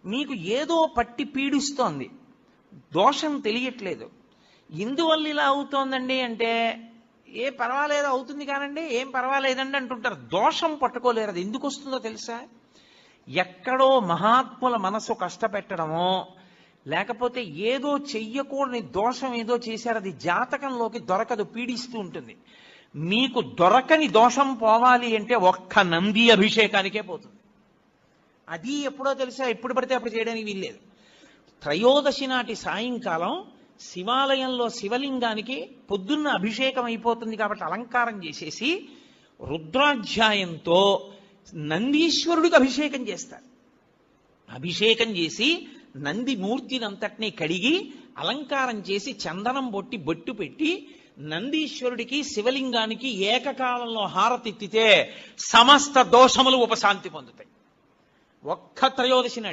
మీకు ఏదో పట్టి పీడిస్తోంది, దోషం తెలియట్లేదు. ఎందువల్ల ఇలా అవుతోందండి అంటే, ఏ పర్వాలేదు అవుతుంది కానండి, ఏం పర్వాలేదండి అంటుంటారు. దోషం పట్టుకోలేరు. అది ఎందుకు వస్తుందో తెలుసా? ఎక్కడో మహాత్ముల మనసు కష్టపెట్టడమో, లేకపోతే ఏదో చెయ్యకూడని దోషం ఏదో చేశారు, అది జాతకంలోకి దొరకదు, పీడిస్తూ ఉంటుంది. మీకు దొరకని దోషం పోవాలి అంటే ఒక్క నంది అభిషేకానికే పోతుంది. అది ఎప్పుడో తెలుసా? ఎప్పుడు పడితే అప్పుడు చేయడానికి వీల్లేదు. త్రయోదశి నాటి సాయంకాలం శివాలయంలో శివలింగానికి పొద్దున్న అభిషేకం అయిపోతుంది కాబట్టి అలంకారం చేసేసి రుద్రాధ్యాయంతో నందీశ్వరుడికి అభిషేకం చేస్తారు. అభిషేకం చేసి నంది మూర్తినంతటినీ కడిగి అలంకారం చేసి చందనం బొట్టు పెట్టి నందీశ్వరుడికి శివలింగానికి ఏకకాలంలో హారతిత్తితే సమస్త దోషములు ఉపశాంతి పొందుతాయి. ఒక్క త్రయోదశి నాటి